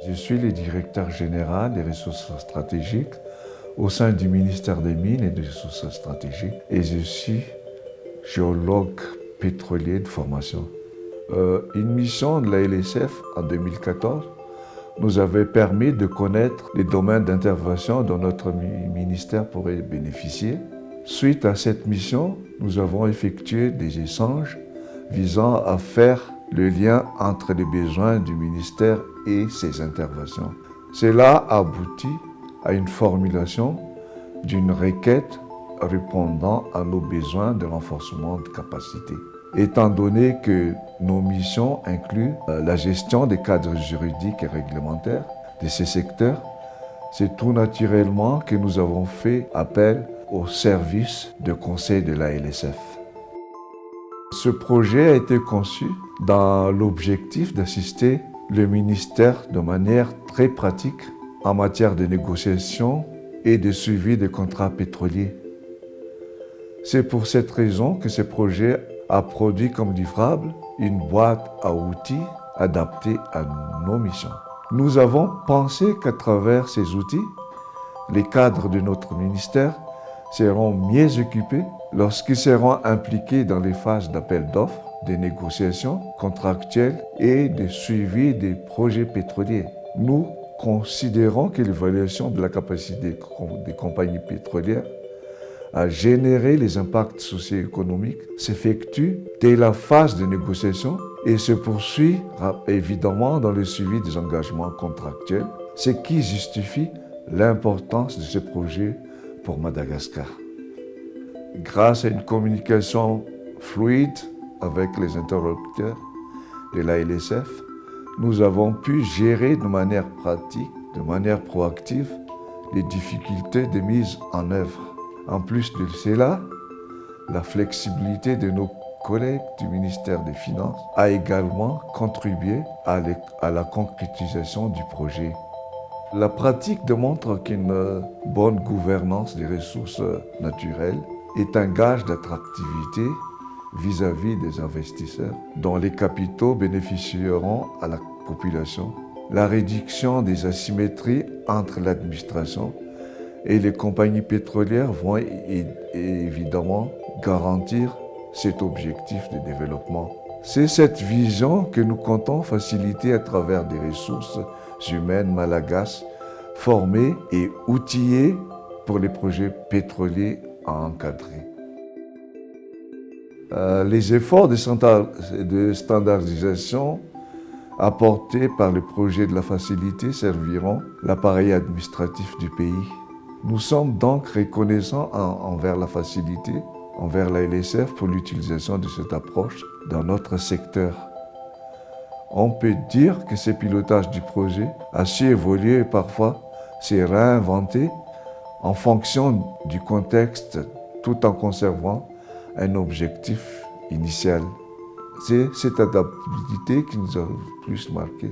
Je suis le directeur général des ressources stratégiques au sein du ministère des Mines et des ressources stratégiques et je suis géologue pétrolier de formation. Une mission de la LSF en 2014 nous avait permis de connaître les domaines d'intervention dont notre ministère pourrait bénéficier. Suite à cette mission, nous avons effectué des échanges visant à faire le lien entre les besoins du ministère et ses interventions. Cela aboutit à une formulation d'une requête répondant à nos besoins de renforcement de capacité. Étant donné que nos missions incluent la gestion des cadres juridiques et réglementaires de ces secteurs, c'est tout naturellement que nous avons fait appel au service de conseil de la LSF. Ce projet a été conçu dans l'objectif d'assister le ministère de manière très pratique en matière de négociation et de suivi des contrats pétroliers. C'est pour cette raison que ce projet a produit comme livrable une boîte à outils adaptée à nos missions. Nous avons pensé qu'à travers ces outils, les cadres de notre ministère seront mieux occupés lorsqu'ils seront impliqués dans les phases d'appel d'offres, de négociations contractuelles et de suivi des projets pétroliers. Nous considérons que l'évaluation de la capacité des compagnies pétrolières à générer les impacts socio-économiques s'effectue dès la phase de négociation et se poursuit évidemment dans le suivi des engagements contractuels, ce qui justifie l'importance de ce projet pour Madagascar. Grâce à une communication fluide avec les interlocuteurs de la LSF, nous avons pu gérer de manière pratique, de manière proactive, les difficultés de mise en œuvre. En plus de cela, la flexibilité de nos collègues du ministère des Finances a également contribué à la concrétisation du projet. La pratique démontre qu'une bonne gouvernance des ressources naturelles est un gage d'attractivité vis-à-vis des investisseurs dont les capitaux bénéficieront à la population. La réduction des asymétries entre l'administration et les compagnies pétrolières vont évidemment garantir cet objectif de développement. C'est cette vision que nous comptons faciliter à travers des ressources humaines malagasy formées et outillées pour les projets pétroliers à encadrer. Les efforts de standardisation apportés par le projet de la facilité serviront l'appareil administratif du pays. Nous sommes donc reconnaissants envers la facilité, envers la LSF pour l'utilisation de cette approche dans notre secteur. On peut dire que ce pilotage du projet a su évoluer et parfois se réinventer en fonction du contexte tout en conservant un objectif initial. C'est cette adaptabilité qui nous a le plus marqué.